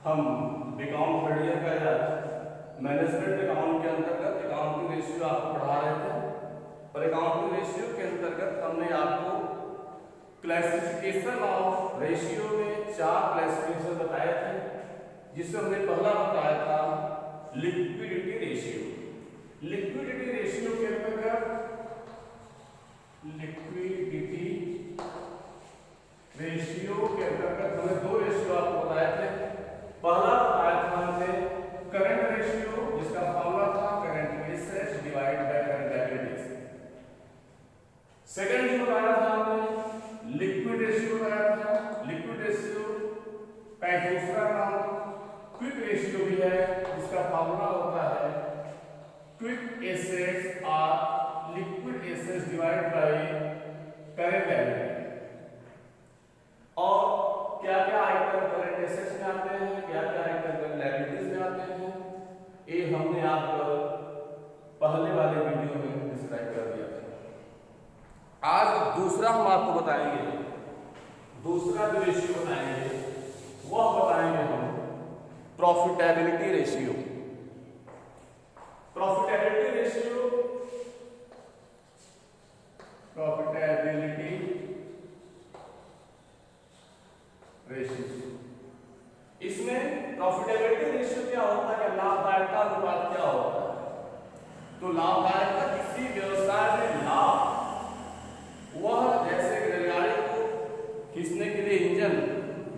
हम account third year का या मैनेजमेंट अकाउंट के अंतर्गत अकाउंटिंग रेशियो आपको पढ़ा रहे थे और अकाउंटिंग रेशियो के अंतर्गत हमने आपको क्लासिफिकेशन ऑफ रेशियो में 4 क्लासिफिकेशन बताए थे, जिसमें हमने पहला बताया था लिक्विडिटी रेशियो। लिक्विडिटी रेशियो के अंतर्गत लिक्विडिटी रेशियो के अंतर्गत हमने 2 रेशियो आपको बताए थे। पहला बताया था हमने करंट रेशियो, जिसका फॉर्मूला था current assets divide by current liabilities. Second जो बताया था हमने लिक्विड रेशियो बताया था। लिक्विड रेशियो का दूसरा नाम क्विक रेशियो भी है, जिसका फॉर्मूला होता है quick assets are liquid assets divide by current liability. और क्या क्या आइटम करंट एसेट्स में आते हैं, क्या क्या आइटम करंट लायबिलिटीज में आते हैं, ये हमने आपको पहले वाले वीडियो में डिस्क्राइब कर दिया था। आज दूसरा हम आपको बताएंगे, दूसरा जो रेशियो बताएंगे वह बताएंगे हम profitability ratio. Profitability ratio, profitability ratio, इसमें प्रॉफिटेबिलिटी रेशियो क्या होता है, लाभदायकता अनुपात क्या होता है। तो लाभदायकता किसी व्यवसाय में लाभ, वह जैसे रेलगाड़ी को खींचने के लिए इंजन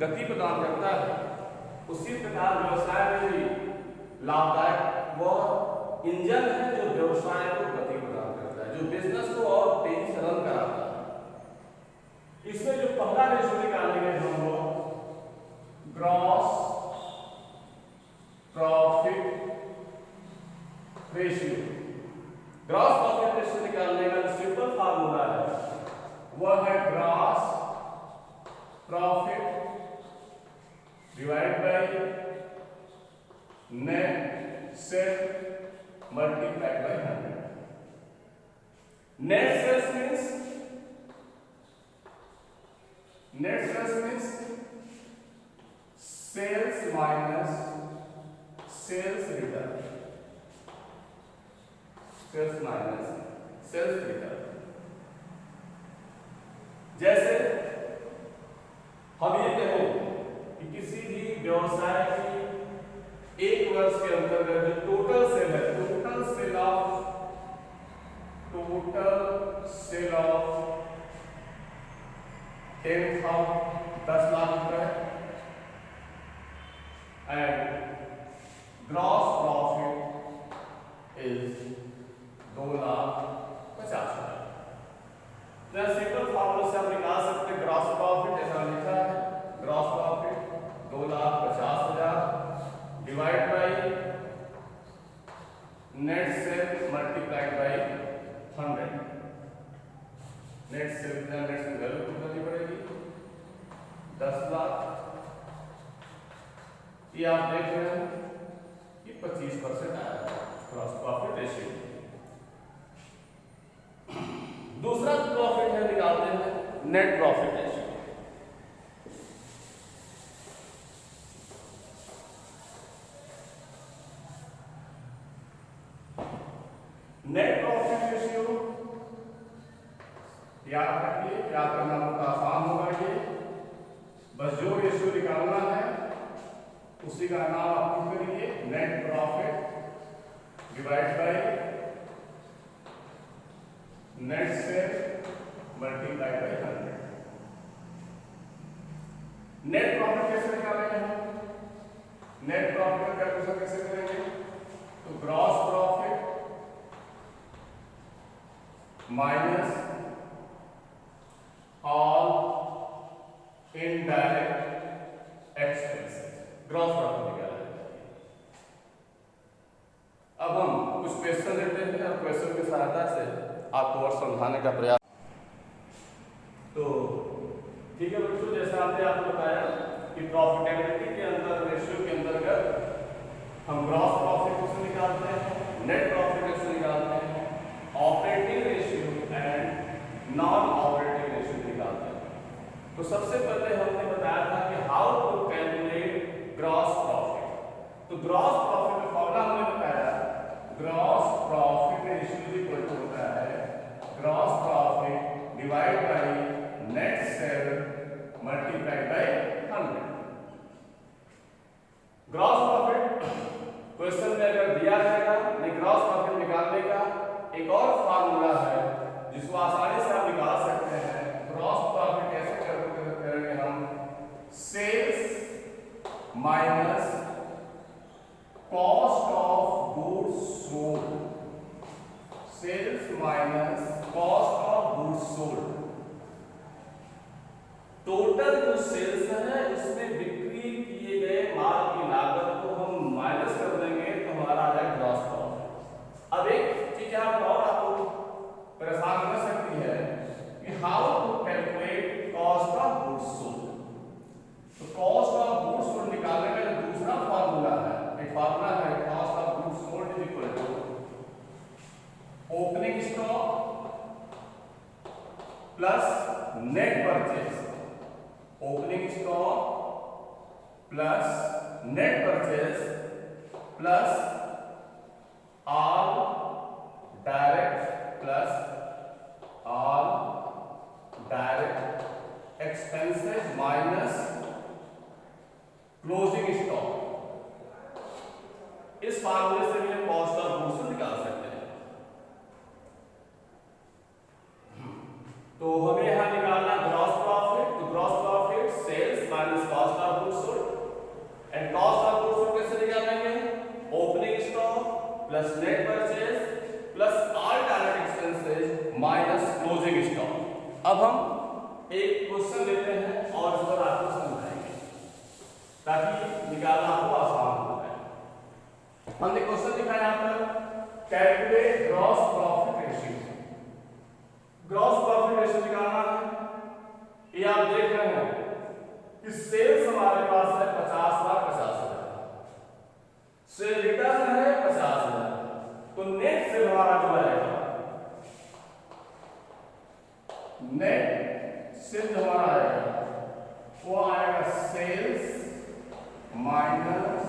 गति प्रदान करता है, उसी प्रकार व्यवसाय में भी लाभदायक वह इंजन है जो व्यवसाय को गति प्रदान करता है, जो बिजनेस को और तेजी से रन कराता है। इसमें जो पहला रेशियो निकालेंगे हम वो gross profit ratio. Gross profit ratio निकालने का जो सिंपल फार्मूला है वह है gross profit divide by net sales multiplied by 100। Net sales means sales minus sales return, sales minus sales return. जैसे हम ये कहें कि किसी भी व्यवसाय की एक वर्ष के अंतर्गत जो टोटल सेल है, टोटल सेल ऑफ 10 लाख रुपए and gross profit is 2,50,000। तो सिंपल फॉर्मूला से हम निकाल सकते हैं ग्रॉस प्रॉफिट, ऐसा लिखा है gross profit 2,50,000 divide by net cell multiplied by 100। Net cell की वैल्यू कितनी पड़ेगी 10 लाख। ये आप देख रहे हैं कि 25% आया ग्रॉस प्रॉफिट रेशियो। दूसरा प्रॉफिट है निकालते हैं net profit ratio. Net profit ratio याद रखिए, याद करना बहुत आसान होगा। ये बस जो रेशियो निकालना है उसी का नाम आप लिख करिए net profit divide by net cell multiplied by 100। Net profit कैसे निकालेंगे हम, नेट प्रॉफिट का कैलकुलेशन कैसे करेंगे, तो gross profit minus all indirect expenses, gross profit निकाला है। अब हम कुछ क्वेश्चन देते हैं और क्वेश्चन की सहायता से आपको और समझाने का प्रयास। तो ठीक है बच्चों, जैसा आपने आपको बताया कि प्रॉफिटेबिलिटी के अंदर रेशियो के अंतर्गत हम ग्रॉस प्रॉफिट कैसे निकालते हैं, नेट प्रॉफिट कैसे निकालते हैं, operating ratio and non operating ratio निकालते हैं। तो सबसे पहले हमने बताया था कि how to calculate gross profit. Question में अगर दिया जाएगा ग्रॉस प्रॉफिट निकालने का एक और फार्मूला है जिसको आसानी से आप निकाल सकते हैं। ग्रॉस प्रॉफिट कैसे करेंगे हम? Sales minus cost of goods sold. Sales minus cost of goods sold. Total जो सेल्स है उसमें बिक्री किए गए माल की लागत को हम माइनस कर देंगे तो हमारा आ जाएगा ग्रॉस प्रॉफिट। अब एक चीज यहाँ पर और आपको परेशान कर सकती है कि how to calculate cost of goods sold. तो कॉस्ट ऑफ गुड्स सोल्ड निकालने का जो दूसरा फार्मूला है, एक फार्मूला है cost of goods sold is equal to opening stock plus net purchase. Opening stock plus net purchase plus all direct plus all direct expenses minus closing stock. इस फार्मूले से भी हम कॉस्ट ऑफ गुड्स निकाल सकते हैं। तो हमें यहां निकालना ग्रॉस प्रॉफिट। तो gross profit sales minus cost of goods sold and cost of goods sold कैसे निकालेंगे? Opening stock plus net purchase plus all direct expenses minus closing stock. अब हम एक क्वेश्चन लेते हैं और इस पर आपको समझाएंगे ताकि निकालना आपको आसान हो जाए। हमने क्वेश्चन लिखा है यहां पर calculate gross profit ratio. Gross profit ratio निकालना है। ये आप देख रहे हैं कि सेल्स हमारे पास है 50 लाख 50,000, सेल रिटर्न है 50,000, तो नेट सेल हमारा जो आएगा, नेट सेल हमारा आएगा वो आएगा सेल्स माइनस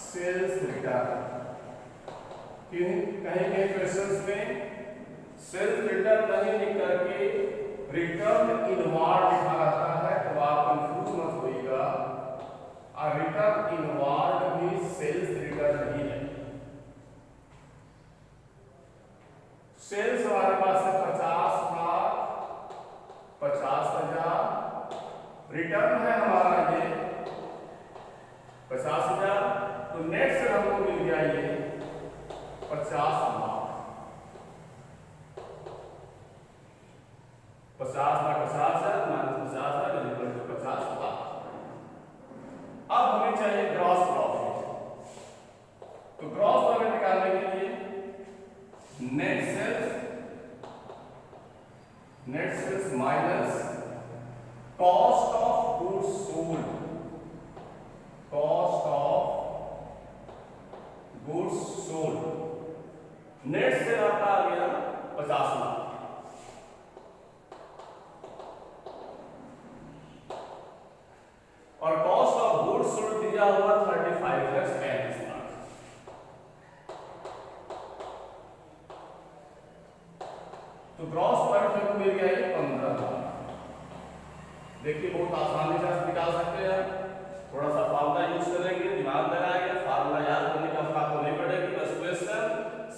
सेल्स रिटर्न। कहीं कहीं क्वेश्चंस में सेल्स रिटर्न नहीं लिख करके रिटर्न इनवार्ड लिखा रहता है, तो आप कंफ्यूज मत होइएगा। और रिटर्न इनवार्ड भी सेल्स रिटर्न ही है। सेल्स हमारे पास है 50 लाख 50,000, रिटर्न है हमारा ये 50,000, तो नेट से हमको मिल गया ये 50 lakh. 50 lakh 50,000 minus 50,000 equal to 50 lakh. अब हमें चाहिए ग्रॉस प्रॉफिट। तो ग्रॉस प्रॉफिट निकालने के लिए net sales minus cost of goods sold, cost of goods sold. Net sale आपका आ गया 50 लाख और कॉस्ट ऑफ गुड्स सोल्ड दिया हुआ 35 प्लस 35 लाख। तो ग्रॉस प्रॉफिट हमको मिल गया ये 15 लाख। देखिए बहुत आसानी से आप निकाल सकते हैं। थोड़ा सा फार्मूला यूज करेंगे, दिमाग लगाएंगे, फार्मूला याद करने का आपको नहीं पड़ेगी, बस क्वेश्चन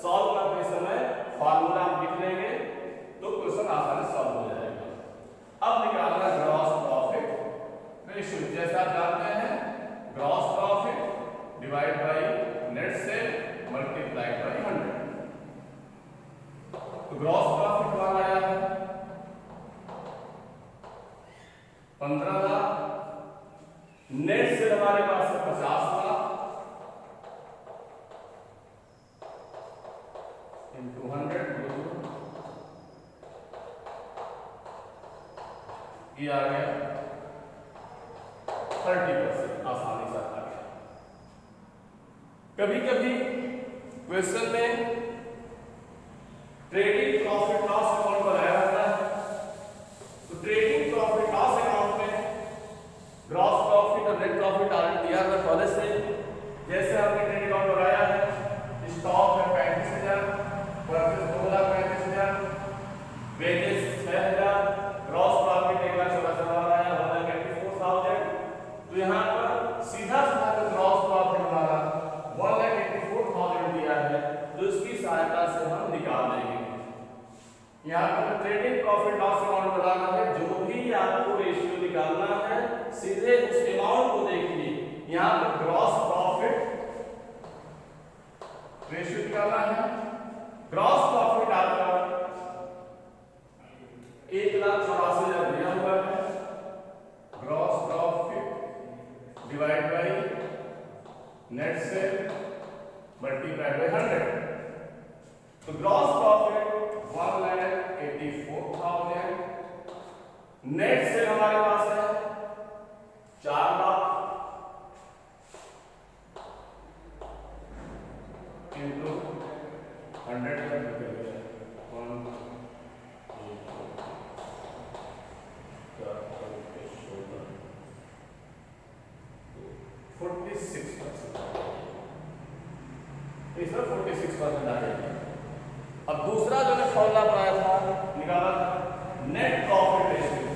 सॉल्व करते समय फार्मूला आप लिख लेंगे तो क्वेश्चन आसानी से सॉल्व हो जाएगा। अब निकालना ग्रॉस प्रॉफिट रेशियो। जैसा आप जानते हैं gross profit divide by net cell multiplied by 100। तो ग्रॉस प्रॉफिट हमारा आया है 15 लाख, नेट सेल हमारे पास है 50 लाख इंटू 100, ये आ गया 30%। आसानी से आ गया। कभी कभी क्वेश्चन में ट्रेडिंग प्रॉफिट लॉस अकाउंट बनाया जाता है, तो ट्रेडिंग प्रॉफिट लॉस अकाउंट में ग्रॉस प्रॉफिट और नेट प्रॉफिट ऑलरेडी दिया है पहले से। जैसे हमने ट्रेडिंग अकाउंट बनाया है, स्टॉक है 35,000, परचेज 2,35,000, वेजेस 6,000, ग्रॉस प्रॉफिट 1,14,000 आया, 1,84,000। तो यहाँ पर सीधा सीधा ग्रॉस प्रॉफिट हमारा 1,84,000 प्रॉफिट लॉस अकाउंट बनाना है, जो भी आपको रेशियो निकालना है सीधे उस अमाउंट को देखिए। यहाँ पर ग्रॉस प्रॉफिट रेशियो निकालना है। ग्रॉस प्रॉफिट आपका 1,84,000 दिया हुआ है। Gross profit divide by net cell multiplied by 100। तो ग्रॉस प्रॉफिट 1,84,000, नेट सेल हमारे पास है 4 लाख इंटू 100 कर देते हैं 46%। इसमें 46% आ गया। अब दूसरा जो मैं फॉर्मूला बनाया था, निकाला था net profit ratio.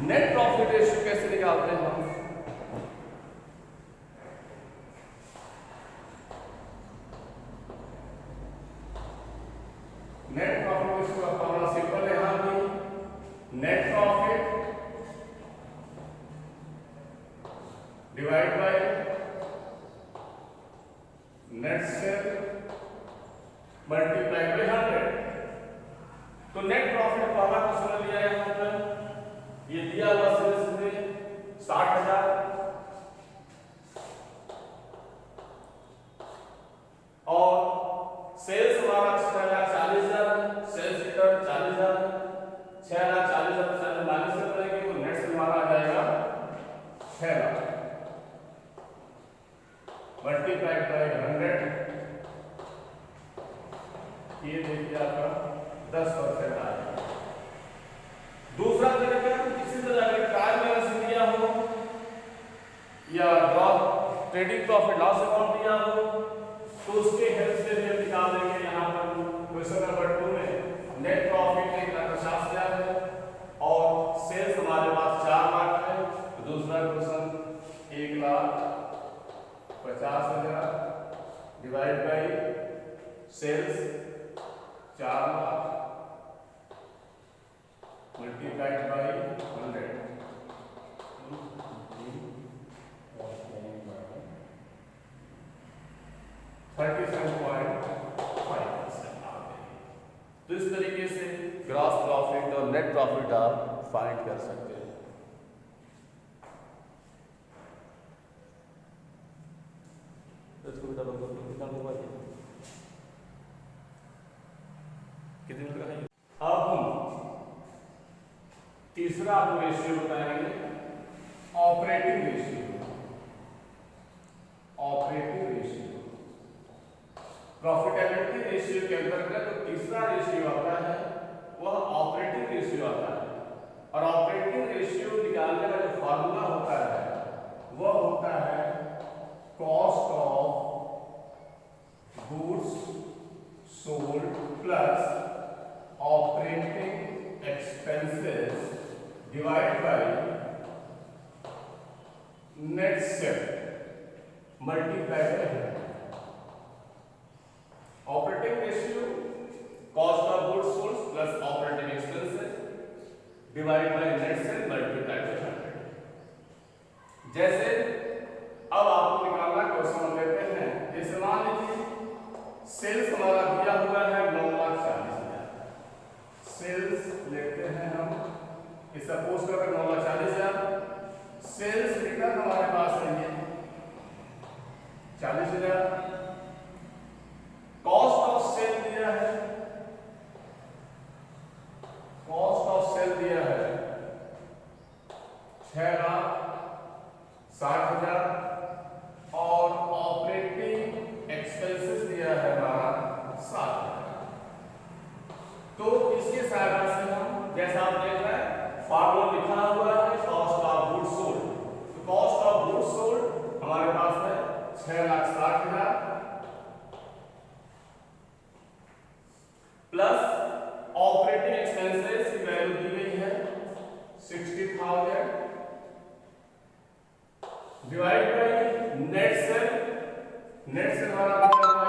Net profit ratio कैसे निकालते हैं हम? नेट प्रॉफिट रेशियो का फॉर्मूला सिंपल है। यहां भी net profit divide by net cell multiplied by 100। तो नेट प्रॉफिट पहला क्वेश्चन लिया है यहां पर, ये दिया हुआ सीधे 60,000 और सेल्स हमारा 6,40,000, सेल्स रिटर्न 40,000, 6,40,000 माइनस कर देंगे तो नेट सेल हमारा आ जाएगा 6 लाख मल्टीप्लाइड बाय 100। ये देखिए आपका 10% आ जाएगा। दूसरा तरीका किसी तरह अगर ट्रायल बैलेंस दिया हो या drop trading profit loss account दिया हो तो उसके हेल्प से भी हम निकाल देंगे। यहाँ पर क्वेश्चन नंबर 2 में नेट प्रॉफिट 1,50,000 है और सेल्स हमारे पास 4 लाख है। तो दूसरा question 1,50,000 divide by sales 4 lakh multiplied by 100। 37.5% आ गई। तो इस तरीके से ग्रॉस प्रॉफिट और नेट प्रॉफिट आप फाइंड कर सकते हैं। कितने मिनट का है? अब हम तीसरा आपको रेशियो बताएंगे, operating ratio. Operating ratio profitability ratio के अंतर्गत तो तीसरा रेशियो आता है वह ऑपरेटिंग रेशियो आता है। और ऑपरेटिंग रेशियो निकालने का जो फॉर्मूला होता है वह होता है cost of goods sold plus operating expenses divide by net cell multiplied by operating ratio cost of goods sold plus operating expenses divide by net cell multiplied by 100। जैसे अब आपको निकालना क्वेश्चन लेते हैं। जैसे मान लीजिए सेल्स हमारा दिया हुआ है 9,40,000। सेल्स लेते हैं हम, इस सपोज कर 9,40,000। सेल्स रिटर्न हमारे पास है ये 40,000। कॉस्ट ऑफ सेल दिया है, कॉस्ट ऑफ सेल दिया है 6,60,000 और ऑपरेटिंग एक्सपेंसेस दिया है हमारा 7,000। तो इसके सहायता से हम जैसा आप देख रहे हैं फॉर्मूला लिखा हुआ है कॉस्ट ऑफ गुड्स सोल्ड। तो कॉस्ट ऑफ गुड्स सोल्ड हमारे पास है 6,60,000 प्लस ऑपरेटिंग एक्सपेंसेस की वैल्यू दी गई है 60,000 divide by net cell. Net cell हमारा मतलब है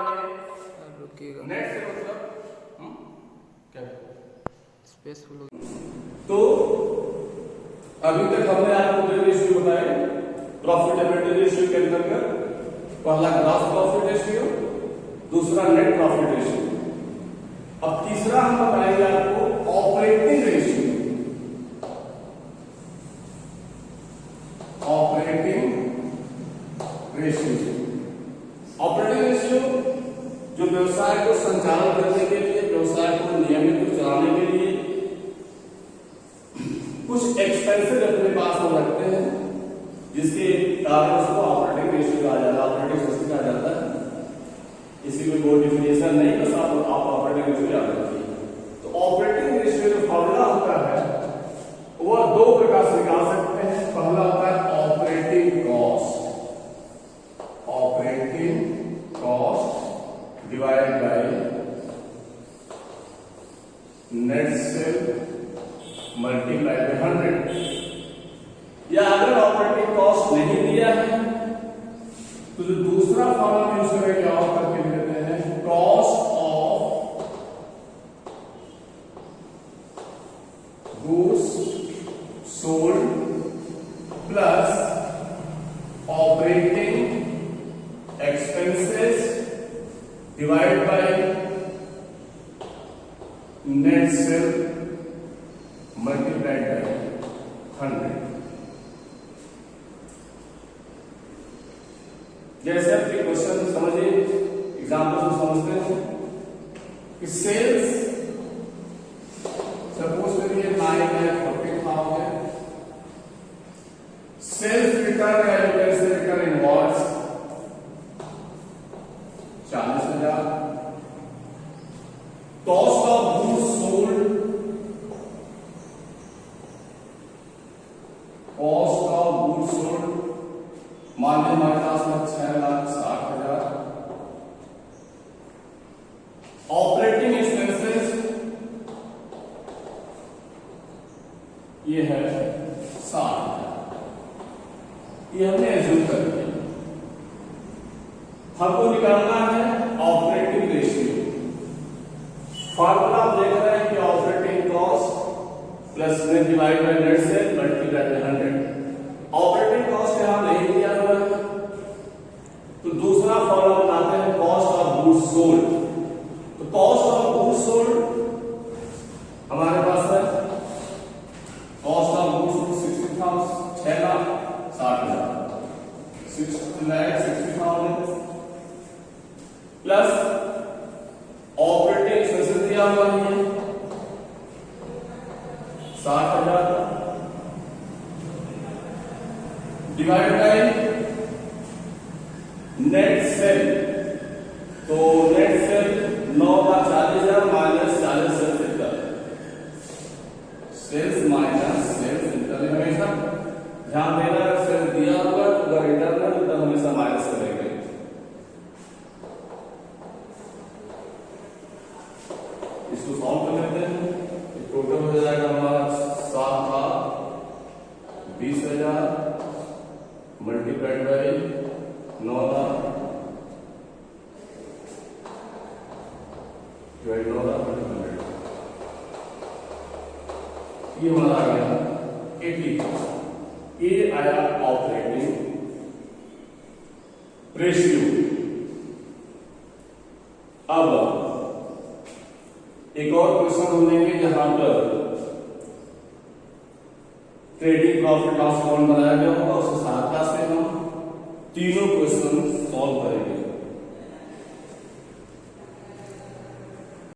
ये, नेट सेल मतलब स्ट्रेसफुल हो। तो अभी तक हमने आपको दो रेशियो बताए प्रॉफिटेबिलिटी रेशियो के अंतर्गत, पहला ग्रॉस प्रॉफिट रेशियो, दूसरा नेट प्रॉफिट रेशियो। अब तीसरा हम बताएंगे आपको operating ratio. Operating ratio, operating ratio जो व्यवसाय को संचालन करने के लिए, व्यवसाय को नियमित रूप से चलाने के लिए कुछ एक्सपेंसेस अपने पास हम रखते हैं, जिसके कारण उसको ऑपरेटिंग रेशियो कहा जाता है, ऑपरेटिंग रेशियो कहा जाता है। इसी में कोई डिफिनेशन नहीं, बस आप ऑपरेटिंग रेशियो याद रखिए। तो ऑपरेटिंग रेशियो जो फॉर्मूला होता है वह दो प्रकार से निकाल सकते हैं। पहला होता है operating cost, operating cost divide by net cell multiply by 100। या अगर ऑपरेटिंग कॉस्ट नहीं दिया है तो जो दूसरा फॉर्मूला यूज करेंगे और करके लिख देते हैं cost of goods sold plus operating expenses divide by net cell multiplied by 100। जैसे आप ये क्वेश्चन समझिए, एग्जाम्पल से समझते हैं कि सेल्स सपोज करिए 9,40,000, सेल्स रिटर्न या return invoice 40,000, cost of goods sold, cost of goods sold मान लीजिए हमारे पास में 6,60,000, ऑपरेटिंग एक्सपेंसेस ये है 60,000। ये हमने एज्यूम कर लिया। हमको निकालना है ऑपरेटिंग रेशियो। फॉर्मूला आप देख रहे हैं कि operating cost plus net divide by net cell multiply by 100। Operating cost यहां नहीं दिया हुआ है, तो दूसरा फॉर्मूला बनाते हैं कॉस्ट ऑफ गुड्स सोल्ड। तो कॉस्ट ऑफ गुड्स सोल्ड हमारे पास है cost of goods sold 6,60,000 plus operating expenses दिया हुआ है 60,000 डिवाइड बाय नेट सेल। तो नेट सेल 9 का 40,000 minus 40 sales income, sales minus sales income. हमेशा ध्यान देना, सेल्स दिया हुआ तो अगर रिटर्न है तो हमेशा माइनस करेंगे। इसको सॉल्व कर लेते हैं। टोटल हो जाएगा हमारा 7,20,000 मल्टीप्लाइड बाय 9,00,000 डिवाइड 9,00,000 ये हमारा आ गया 80,000। ये आया ऑपरेटिंग रेशियो। अब एक और क्वेश्चन हम लेंगे जहां पर ट्रेडिंग प्रॉफिट लॉस अकाउंट बनाया गया होगा, उसके सहायता से हम तीनों क्वेश्चन सॉल्व करेंगे।